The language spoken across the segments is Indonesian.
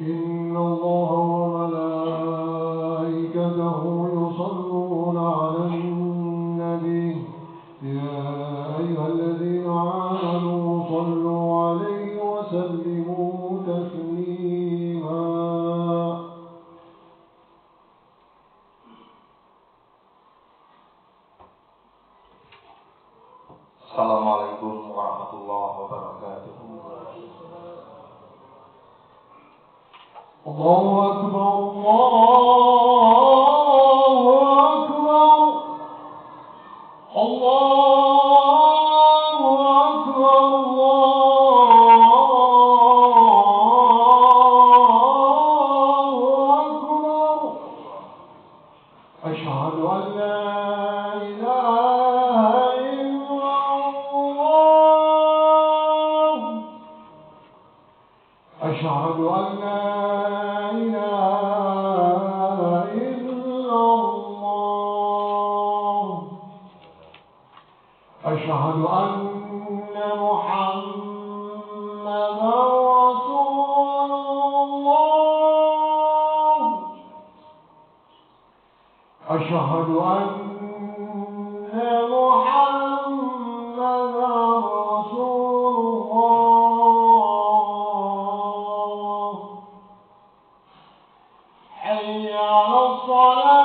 إن الله وملائكته يصلون على النبي يا أيها الذين آمنوا صلوا عليه وسلموا تسليما. Assalamualaikum warahmatullahi wabarakatuh. Allahu Akbar, Allahu Akbar, Allahu Akbar, Allahu Akbar. Asyhadu an la ilaha illallah. Asyhadu an la أشهد أن محمدا رسول الله. أشهد أن محمدا رسول الله. حي على الصلاة.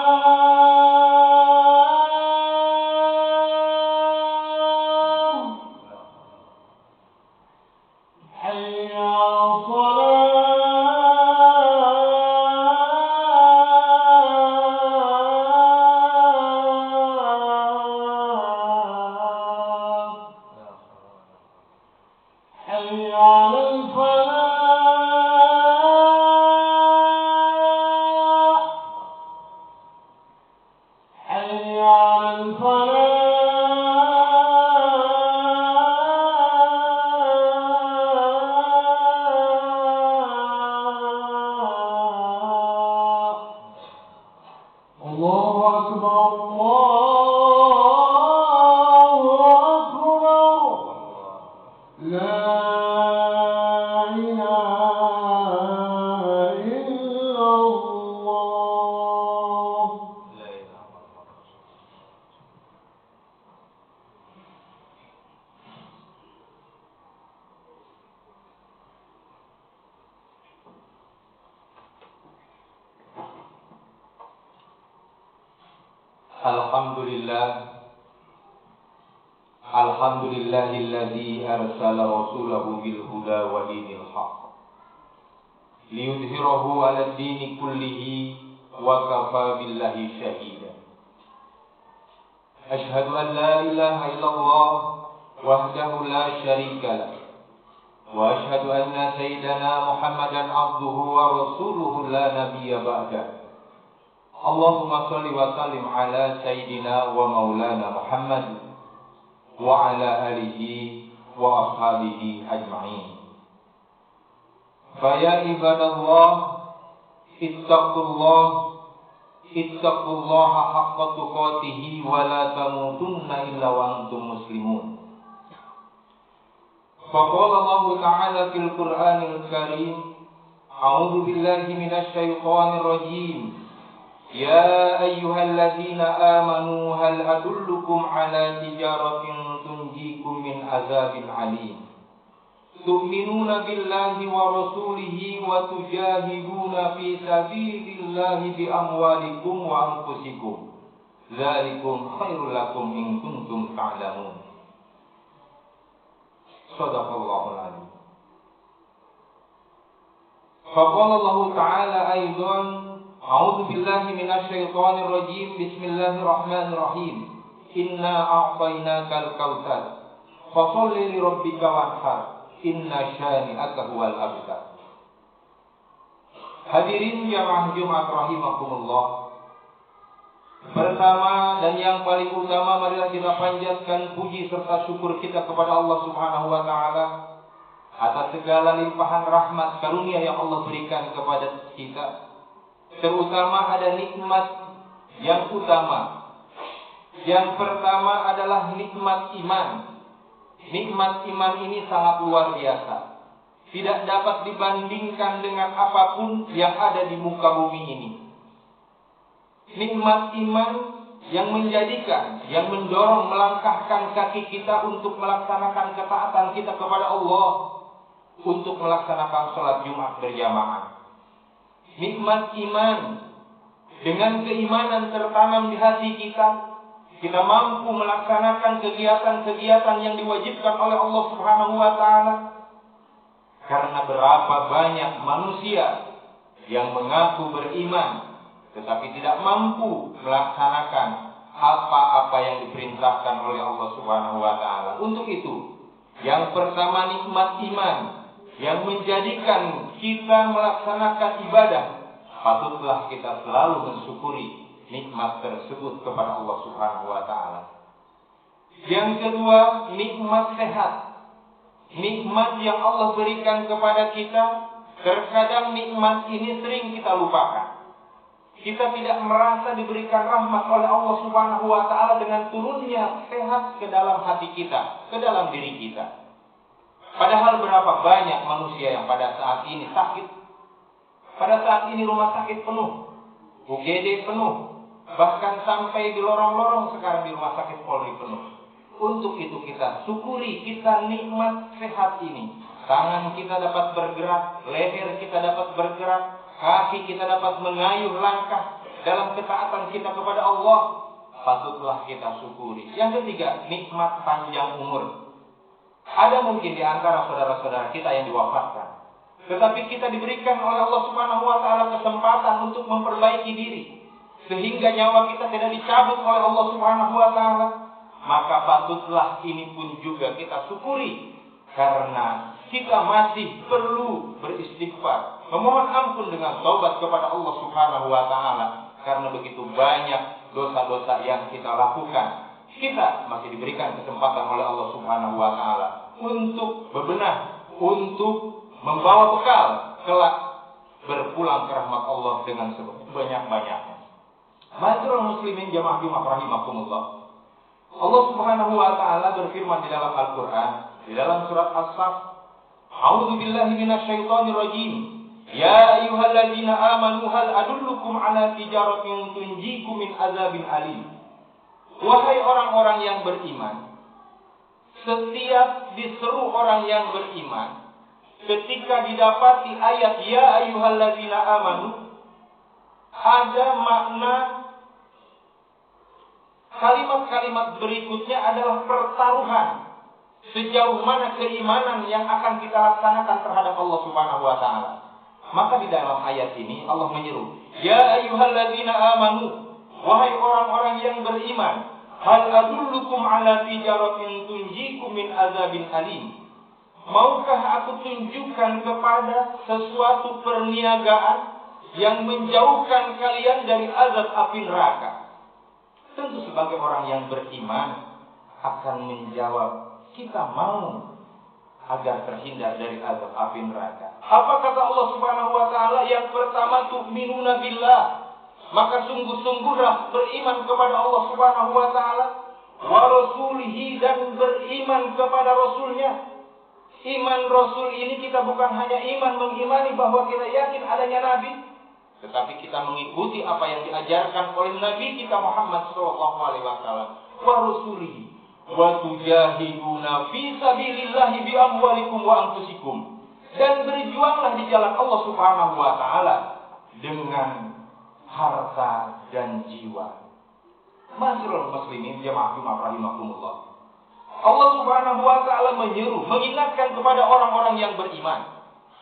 Alhamdulillahilladzi arsala rasulahu bil huda wa dinil haqq liyudhhirahu 'alad dini kullihi wa kafa billahi shahida. Asyhadu an la ilaha illallah wahdahu la syarika lah wa asyhadu anna sayyidana Muhammadan 'abduhu wa rasuluhu la nabiyya ba'dah. Allahumma shalli wa sallim ala sayyidina wa maulana Muhammad wa ala alihi wa ashabihi ajma'in. Fa ya ibadallah ittaqullaha haqqa tuqatih wa la tamutunna illa wa antum muslimun. Fa qala Allah ta'ala fil Qur'anil Karim, a'udzu billahi minasy syaithanir rajim. Ya ayyuhalladzina amanu hal adullukum ala tijaratin tunjikum min azabin alim. Tu'minuna billahi wa rasulihi wa tujahiduna fi sabilillahi bi amwalikum wa anfusikum. Dzalikum khairul lakum in kuntum ta'lamun. Shadaqallahul azim. Faqala Allah ta'ala aidan, a'udzu billahi minasy syaithanir rajim. Bismillahirrahmanirrahim. Inna a'tainakal kautsar. Fasholli li rabbika wanhar. Inna syani'aka huwal abtar. Hadirin jamaah Jumat rahimakumullah. Pertama dan yang paling utama, marilah kita panjatkan puji serta syukur kita kepada Allah Subhanahu wa taala atas segala limpahan rahmat karunia yang Allah berikan kepada kita. Terutama ada nikmat yang utama. Yang pertama adalah nikmat iman. Nikmat iman ini sangat luar biasa. tidak dapat dibandingkan dengan apapun yang ada di muka bumi ini. Nikmat iman yang menjadikan, yang mendorong melangkahkan kaki kita untuk melaksanakan ketaatan kita kepada Allah, untuk melaksanakan sholat Jumat berjamaah. Nikmat iman, dengan keimanan tertanam di hati kita mampu melaksanakan kegiatan-kegiatan yang diwajibkan oleh Allah Subhanahu wa Ta'ala. Karena berapa banyak manusia yang mengaku beriman tetapi tidak mampu melaksanakan apa-apa yang diperintahkan oleh Allah Subhanahu wa Ta'ala. Untuk itu, yang pertama nikmat iman yang menjadikan kita melaksanakan ibadah, patutlah kita selalu mensyukuri nikmat tersebut kepada Allah Subhanahu wa Ta'ala. Yang kedua, nikmat sehat. Nikmat yang Allah berikan kepada kita, terkadang nikmat ini sering kita lupakan. Kita tidak merasa diberikan rahmat oleh Allah Subhanahu wa Ta'ala dengan turunnya sehat ke dalam hati kita, ke dalam diri kita. Padahal berapa banyak manusia yang pada saat ini sakit. Pada saat ini rumah sakit penuh, UGD penuh, bahkan sampai di lorong-lorong sekarang di rumah sakit Polri penuh. Untuk itu kita syukuri, kita nikmat sehat ini. Tangan kita dapat bergerak, leher kita dapat bergerak, kaki kita dapat mengayuh langkah dalam ketaatan kita kepada Allah. Patutlah kita syukuri. Yang ketiga, nikmat panjang umur. Ada mungkin di antara saudara-saudara kita yang diwafatkan, tetapi kita diberikan oleh Allah Subhanahu wa Ta'ala kesempatan untuk memperbaiki diri, sehingga nyawa kita tidak dicabut oleh Allah Subhanahu wa Ta'ala. Maka patutlah ini pun juga kita syukuri, karena kita masih perlu beristighfar, memohon ampun dengan taubat kepada Allah Subhanahu wa Ta'ala, karena begitu banyak dosa-dosa yang kita lakukan. Kita masih diberikan kesempatan oleh Allah Subhanahu wa Ta'ala untuk berbenah, untuk membawa bekal kelak berpulang ke rahmat Allah dengan sebanyak-banyaknya. Ma'asyiral muslimin jamaah Jumat rahimakumullah. Allah Subhanahu wa Ta'ala berfirman di dalam Al-Qur'an, di dalam surat As-Saff, A'udzu billahi minasyaitonir rajim. Ya ayyuhalladzina amanu hal adullukum ala tijaratin tunjikum min azabin alim. Wahai orang-orang yang beriman, setiap diseru orang yang beriman, ketika didapati ayat ya ayyuhalladzina amanu, ada makna. Kalimat-kalimat berikutnya adalah pertaruhan. Sejauh mana keimanan yang akan kita laksanakan terhadap Allah Subhanahu wa Ta'ala. Maka di dalam ayat ini Allah menyeru, ya ayyuhalladzina amanu, wahai orang-orang yang beriman, hal adullukum ala tijaratin tunjikum min azabin alim. Maukah aku tunjukkan kepada sesuatu perniagaan yang menjauhkan kalian dari azab api neraka? Tentu sebagai orang yang beriman akan menjawab, kita mau agar terhindar dari azab api neraka. Apa kata Allah Subhanahu wa Ta'ala? Yang pertama, tu'minuna billah, maka sungguh-sungguhlah beriman kepada Allah Subhanahu wa Ta'ala, wa rasulihi, dan beriman kepada Rasulnya. Iman Rasul ini kita bukan hanya iman mengimani bahwa kita yakin adanya Nabi, tetapi kita mengikuti apa yang diajarkan oleh Nabi kita Muhammad SAW. Wa rasulihi wa tujahiduna fi sabilillahi bi amwalikum wa anfusikum, dan berjuanglah di jalan Allah Subhanahu wa Ta'ala dengan harta dan jiwa. Ma'asyiral muslimin jamaah Jumat rahimakumullah. Allah Subhanahu wa Ta'ala menyeru, mengingatkan kepada orang-orang yang beriman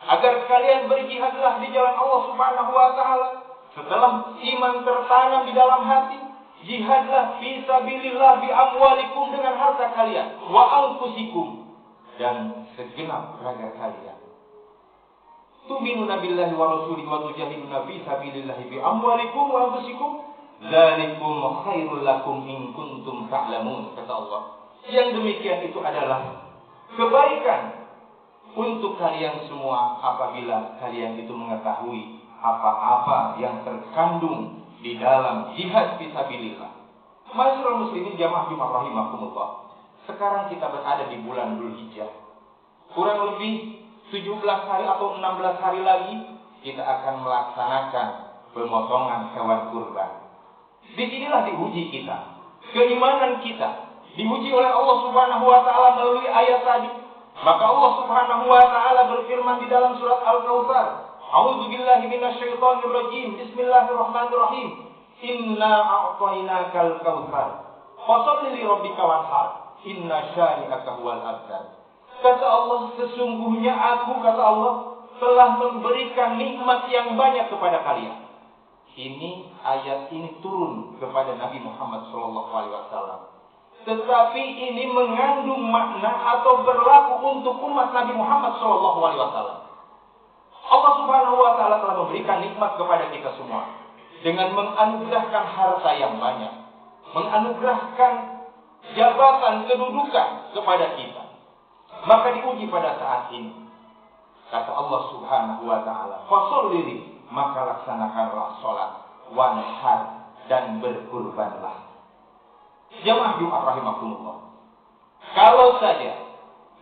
agar kalian berjihadlah di jalan Allah Subhanahu wa Ta'ala. Setelah iman tertanam di dalam hati, jihadlah fi sabilillah bi amwalikum, dengan harta kalian, wa anfusikum, dan segenap raga kalian. Tu'minuna billahi wa rasulihi wa tujahiduna fi sabilillah bi amwalikum wa anfusikum, dzalikum khairul lakum in kuntum ta'lamun, kata Allah. Yang demikian itu adalah kebaikan untuk kalian semua apabila kalian itu mengetahui apa-apa yang terkandung di dalam jihad fisabilillah. Ma'asyiral muslimin jamaah Jumat rahimakumullah. Sekarang kita berada di bulan Dzulhijjah. Kurang lebih 17 hari atau 16 hari lagi kita akan melaksanakan pemotongan hewan kurban. Disinilah diuji kita, keimanan kita diuji oleh Allah Subhanahu wa taala melalui ayat tadi. Maka Allah Subhanahu wa taala berfirman di dalam surat Al-Kautsar, A'udzubillahi minasyaitonir rajim. Bismillahirrahmanirrahim. Inna a'tainakal kautsar. Fasholli li rabbika wanhar. Inna syani'aka huwal abtar. Kata Allah, sesungguhnya aku, kata Allah, telah memberikan nikmat yang banyak kepada kalian. Ini ayat ini turun kepada Nabi Muhammad SAW. Tetapi ini mengandung makna atau berlaku untuk umat Nabi Muhammad SAW. Allah Subhanahu wa taala telah memberikan nikmat kepada kita semua dengan menganugerahkan harta yang banyak, menganugerahkan jabatan, kedudukan kepada kita. Maka diuji pada saat ini. Kata Allah Subhanahu wa taala, "Fasholli," maka laksanakanlah salat, wanhar, dan berkurbanlah. Jamaah Jumat rahimakumullah. Kalau saja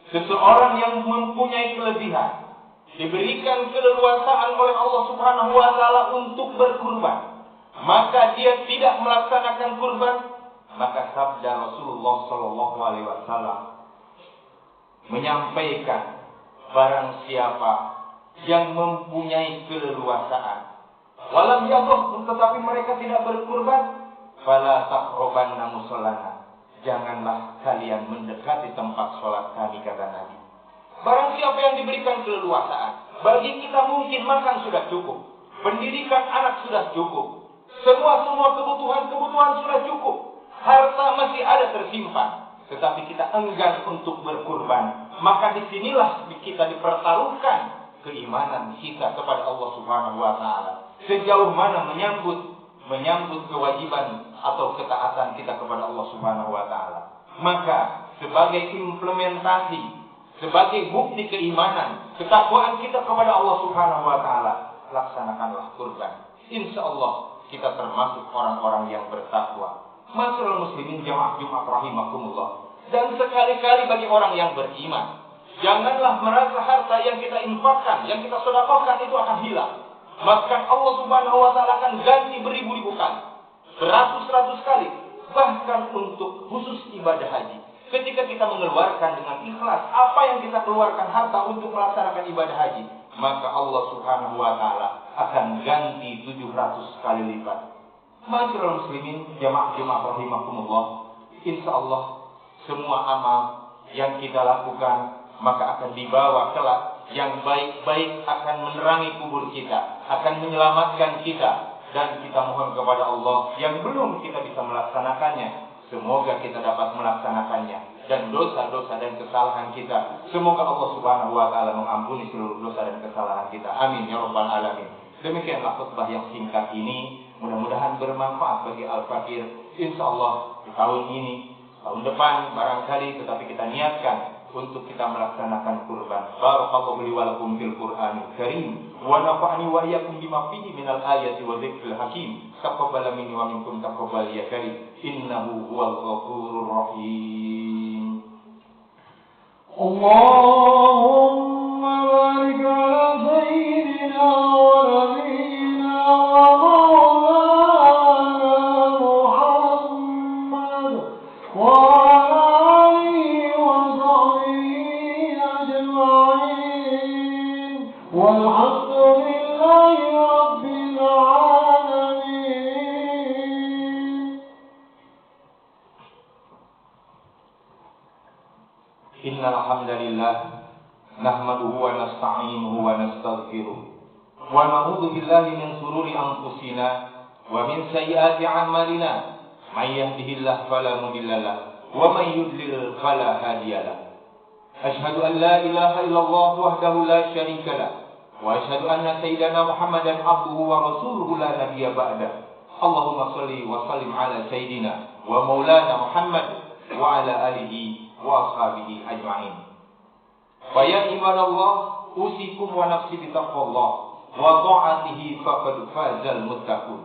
seseorang yang mempunyai kelebihan diberikan keleluasaan oleh Allah Subhanahu wa taala untuk berkurban, maka dia tidak melaksanakan kurban, maka sabda Rasulullah sallallahu alaihi wasallam menyampaikan, barang siapa yang mempunyai keleluasaan walam yadhur, tetapi mereka tidak berkurban, fala taqrabanna musallana, janganlah kalian mendekati tempat sholat kami, kata Nabi. Barang siapa yang diberikan keleluasaan, bagi kita mungkin makan sudah cukup, pendidikan anak sudah cukup, semua kebutuhan sudah cukup, harta masih ada tersimpan, tetapi kita enggan untuk berkurban, maka disinilah kita dipertaruhkan keimanan kita kepada Allah Subhanahu wa taala. Sejauh mana menyambut kewajiban atau ketaatan kita kepada Allah Subhanahu wa taala. Maka sebagai implementasi, sebagai bukti keimanan, ketakwaan kita kepada Allah Subhanahu wa taala, laksanakanlah kurban. Insyaallah kita termasuk orang-orang yang bertakwa. Masyaallah muslimin jamaah Jumat rahimakumullah. Dan sekali-kali bagi orang yang beriman, janganlah merasa harta yang kita infakkan, yang kita sedekahkan itu akan hilang. Bahkan Allah Subhanahu wa taala akan ganti beribu-ribu kali, beratus-ratus kali, bahkan untuk khusus ibadah haji. Ketika kita mengeluarkan dengan ikhlas apa yang kita keluarkan harta untuk melaksanakan ibadah haji, maka Allah Subhanahu wa taala akan ganti 700 kali lipat. Masyaallah muslimin jamaah Jumat rahimakumullah, insyaallah semua amal yang kita lakukan maka akan dibawa kelak yang baik-baik, akan menerangi kubur kita, akan menyelamatkan kita, dan kita mohon kepada Allah yang belum kita bisa melaksanakannya, semoga kita dapat melaksanakannya, dan dosa-dosa dan kesalahan kita semoga Allah Subhanahu wa taala mengampuni seluruh dosa dan kesalahan kita. Amin ya rabbal alamin. Demikianlah khutbah yang singkat ini, mudah-mudahan bermanfaat bagi Al-Fakir. Insyaallah di tahun ini, tahun depan barangkali, tetapi kita niatkan untuk kita melaksanakan kurban. Barakallahu li wa lakum fil Qur'anil Karim wa nafa'ani wa iyyakum bima fihi minal ayati wa dzikril hakim. Taqabbal minni wa minkum taqabbal ya karim. Innahu huwal ghafurur rahim. Allahumma barik ala sayyidina wa nabiyyina wa maulana Muhammad wa والحمد لله رب العالمين. إن الحمد لله نحمده ونستعينه ونستغفره ونعوذ بالله من شرور أنفسنا ومن سيئات أعمالنا من يهده الله فلا مضل له ومن يضلل فلا هادي له. أشهد أن لا إله إلا الله وحده لا شريك له وأشهد أن سيدنا محمدا عبده ورسوله لا نبي بعده. اللهم صل وسلم على سيدنا ومولانا محمد وعلى آله وأصحابه أجمعين. فيا عباد الله أوصيكم ونفسي بتقوى الله وطاعته فقد فاز المتقون.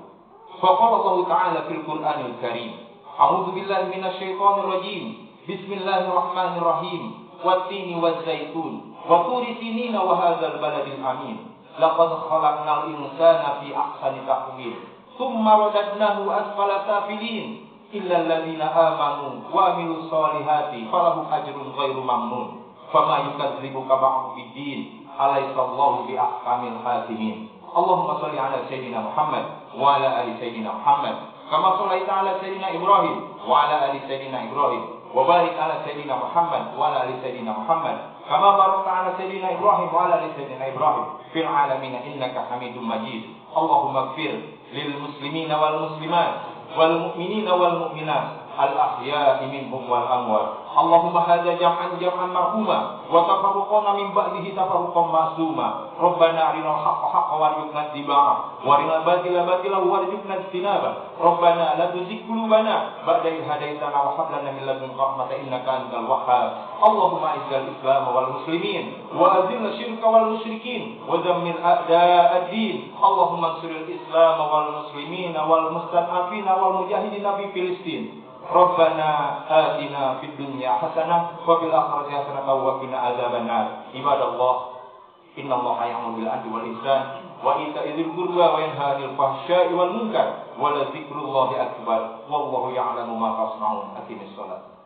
فقال الله تعالى في القرآن الكريم: أعوذ بالله من الشيطان الرجيم. بسم الله الرحمن الرحيم. wat-tini waz-zaitun wa turi sinina wa hadzal baladil amin. Laqad khalaqnal insana fi ahsani taqwim. Tsumma radadnahu asfala safilin. Illa alladziina aamanu wa 'amilus solihati falahum ajrun ghairu mamnun. Fama yukadzibuka ba'du bid-din. Alaihissallahu bi ahkamil hakimin. Allahumma shalli ala sayyidina Muhammad wa ala ali sayyidina Muhammad kama shallaita ala sayyidina Ibrahim wa ala ali sayyidina Ibrahim wa barik ala sayyidina Muhammad wa ala ali sayyidina Muhammad kama barakta ala sayyidina Ibrahim wa ala ali sayyidina Ibrahim fil alamin innaka Hamidum Majid. Allahumma ighfir lil muslimina wal muslimat wal mu'minina wal mu'minat al-ahya'i minhum wal amwat. Allahumma hadza jam'an marhuma wa tafarruqana min ba'dihi tafarruqan ma'suma. Rabbana arinal haqqa haqqan warzuqna ittiba'ah wa arinal batila batilan warzuqna ijtinabah. Rabbana la tuzigh qulubana ba'da idh hadaitana wa hab lana min ladunka rahmatan innaka antal wahhab. Allahumma izzil islam wal muslimin wa azil syirka wal musyrikin wa dammir a'da'ad din. Allahumma ansuril islam wal muslimin wal mustad'afin wal mujahidin fi Filistin. Rabbana atina fid dunya hasanah wa fil akhirati hasanah wa qina adzabannar. Ibadallah, innallaha ya'muru bil 'adli wal ihsan wa ita'i dzil qurba wa yanha 'anil fahsya'i wal munkar wa la dzikrullahi akbar. Wallahu ya'lamu ma tasna'un. Aqimis shalah.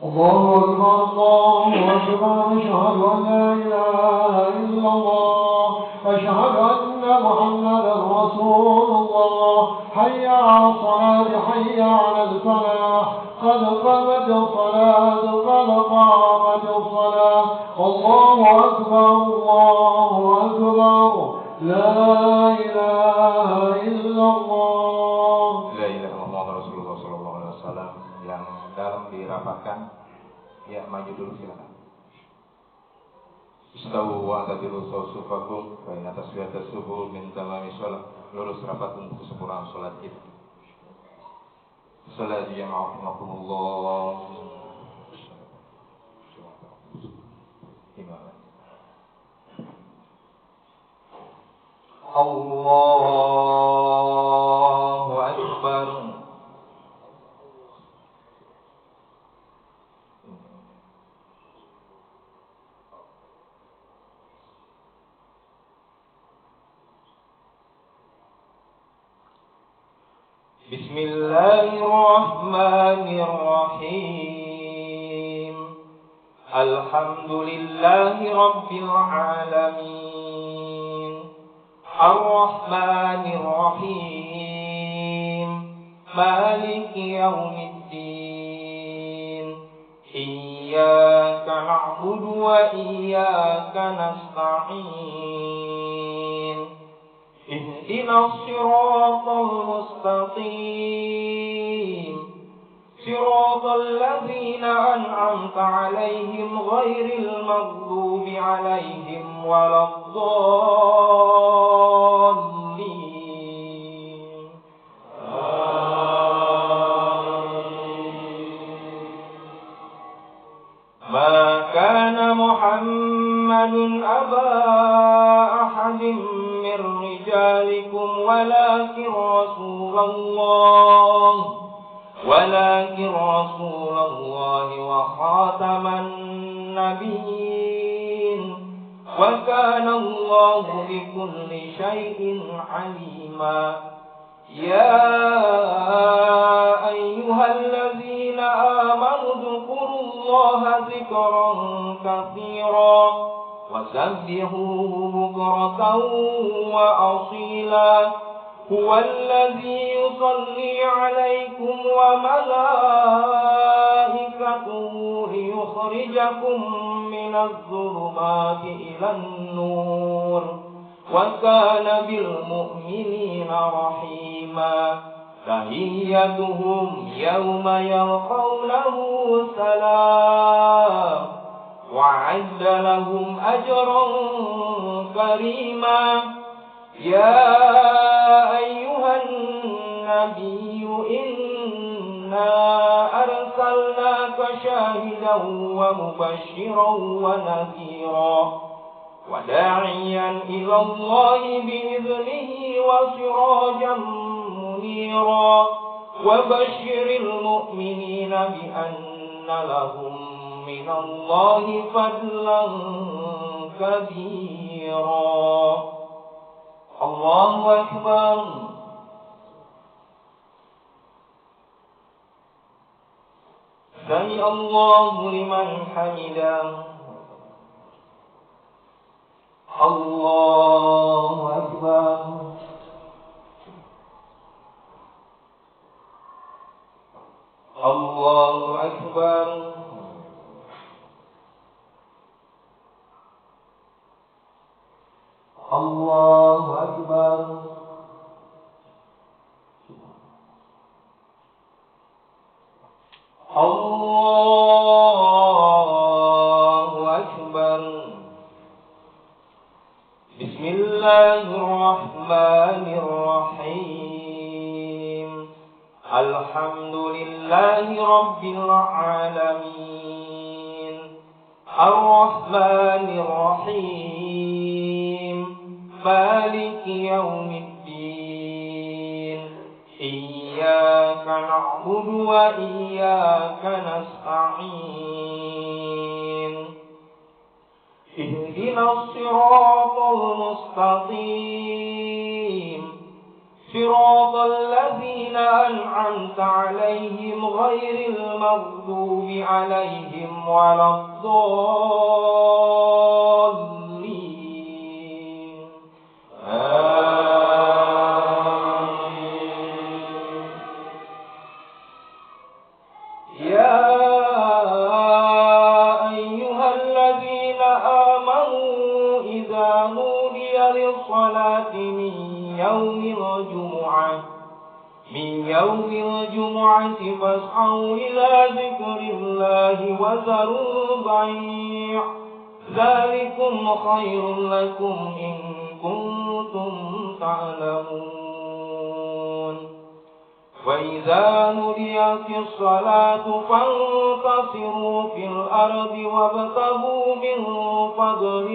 الله أكبر الله أكبر أشهد أن لا إله إلا الله أشهد أن محمدا رسول الله حي على الصلاة حي على الفلاح قد قامت الصلاة قد قامت الصلاة الله أكبر لا إله إلا الله. La ilaha illallah Rasulullah sallallahu alaihi wasallam. Yang dalam dirapatkan, ya maju dulu silakan. Istawu wa tadilu sufufakum fa inna taswiyatas sufu min tamami shalah. Lurus rapat untuk kesempurnaan salat Id. Salat jama'akumullah. Allahu Akbar. Bismillahirrahmanirrahim. Alhamdulillahi Rabbil alamin. Ar-Rahmanir-Rahim. Maliki yaumiddin. Iyyaka na'budu wa iyyaka nasta'in. Ihdinas siratal mustaqim. Siratal ladzina an'amta 'alaihim ghairil maghdubi 'alaihim waladdallin. Ma kana Muhammadun aba ahadin min rijalikum walakin Rasulullah wa khataman nabiyyin wa kana Allahu bikulli syai'in alima. Ya ayyuhalladzina amanu dzkurullaha dzikran katsira wasabbihuhu bukratan wa asila. Huwallazi yusalli 'alaikum wa malaikatuhu liyukhrijakum minadh dhulumati ilan nur wa kana bil mu'minina rahima. Tahiyyatuhum yawma yalqawnahu salam wa 'adda lahum ajran karima. Ya ayyuhan nabiyyu inna arsalnaka syahidan wa mubasysyiran wa nadhira wa da'iyan ila Allahi bi'idhnihi wa sirajan munira wa basyiril mu'minina bi anna lahum من الله فضلا كبيرا. الله أكبر. سمع الله لمن حمده. الله أكبر. الله أكبر. الله أكبر. الله أكبر. بسم الله الرحمن الرحيم. الحمد لله رب العالمين. الرحمن الرحيم. مالك يوم الدين. إياك نعبد وإياك نستعين. اهدنا الصراط المستقيم. صراط الذين أنعمت عليهم غير المغضوب عليهم ولا الضالين. آمين. يا أيها الذين آمنوا إذا نودي للصلاة من يوم الجمعة فاسعوا إلى ذكر الله وذروا البيع ذلكم خير لكم إن كنتم تعلمون. وإذا نوديت الصلاة فانتصروا في الأرض وابتغوا من فضل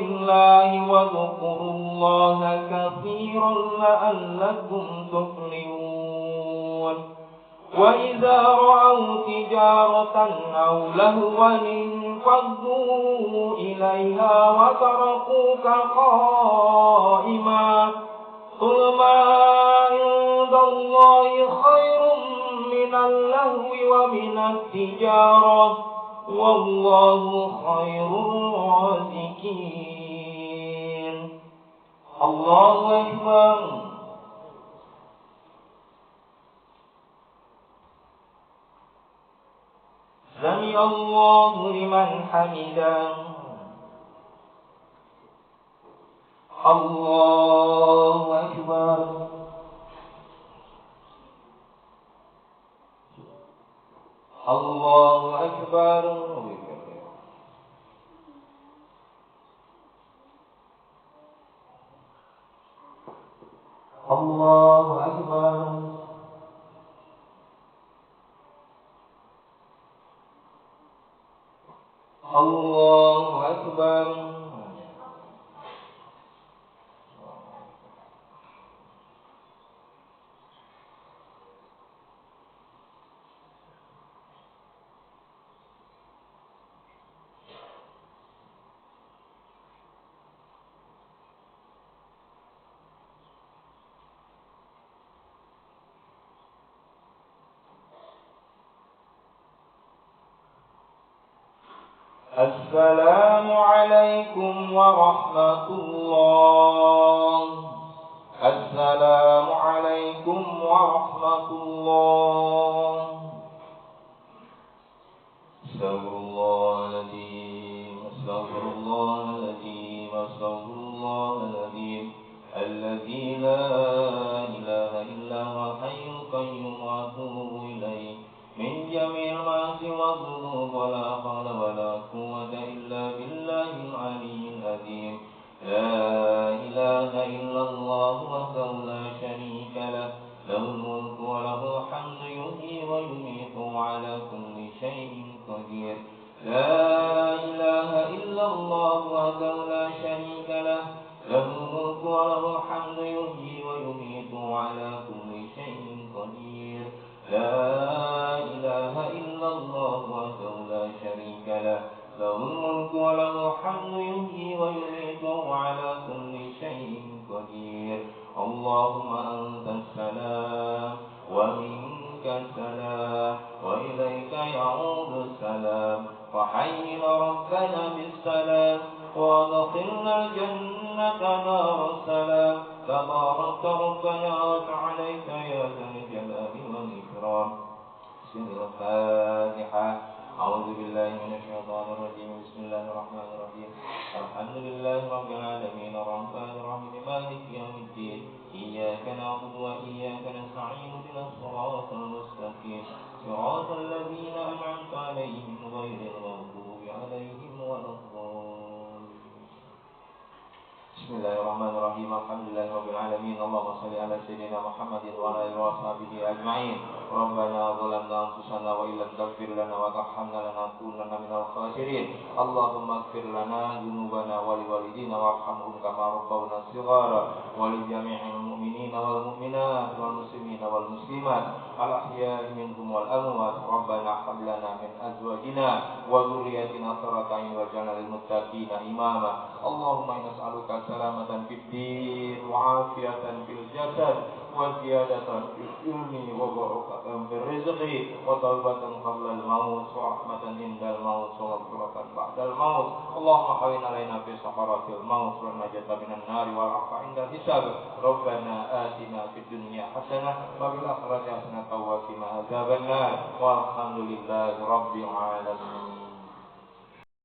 الله واذكروا الله كثيرا لعلكم تفلحون. وإذا رأوا تجارة أو لهوا انفضوا إليها وتركوك قائما. قل ما عند الله خير من اللهو ومن التجارة والله خير الرازقين. الله أكبر. سمع الله لمن حمده. الله أكبر. الله أكبر. الله أكبر. الله أكبر. السلام عليكم ورحمة الله. السلام عليكم ورحمة الله. استغفر الله العظيم. استغفر الله العظيم. استغفر الله العظيم الذي لا إله إلا هو الحي القيوم وأتوب إليه من جميع المعاصي والذنوب ولا حول ولا قوة إلا بالله العلي العظيم. لا إله إلا الله وحده لا شريك له له الملك وله الحمد يحيي ويميت وعلى كل شيء قدير. لا إله إلا الله وحده لا شريك له له الملك وله الحمد يحيي ويميت وعلى كل شيء قدير. لا إله إلا الله وحده لا شريك له له الملك وله الحمد يحيي ويميت وهو على كل شيء قدير اللهم أنت السلام ومنك السلام وإليك يعود السلام وحينا ربنا بالسلام وادخلنا الجنة دار السلام تبارك ربنا وتعاليك يا ذا الجلال والإكرام بسم الفاتحة أعوذ بالله من الشيطان الرجيم بسم الله الرحمن الرحيم الحمد لله رب العالمين الرحمن الرحيم مالك يوم الدين إياك نعبد وإياك نستعين اهدنا الصراط المستقيم صراط الذين أنعمت عليهم غير المغضوب عليهم ولا الضالين بسم الله الرحمن الرحيم الحمد لله رب العالمين اللهم صل على سيدنا محمد وعلى آله وصحبه أجمعين ربنا ظلمنا أنفسنا وإن لم تغفر لنا وترحمنا لنكونن من الخاسرين اللهم اغفر لنا ذنوبنا ولوالدينا وارحمهم كما ربونا صغارا ولجميع المؤمنين والمؤمنات والمسلمين والمسلمات الأحياء منهم والأموات ربنا هب لنا من أزواجنا وذرياتنا قرة أعين واجعلنا للمتقين إماما اللهم إنا نسألك سلامة في الدين وعافية في الجسد وزيادة في العلم وبركة في الرزق وتوبة قبل الموت ورحمة عند الموت ومغفرة بعد الموت اللهم حوين علينا في سكرات الموت والنجاة من النار والعفو عند الحساب ربنا آتنا في الدنيا حسنة وفي الآخرة حسنة وقنا عذاب النار والحمد لله رب العالمين.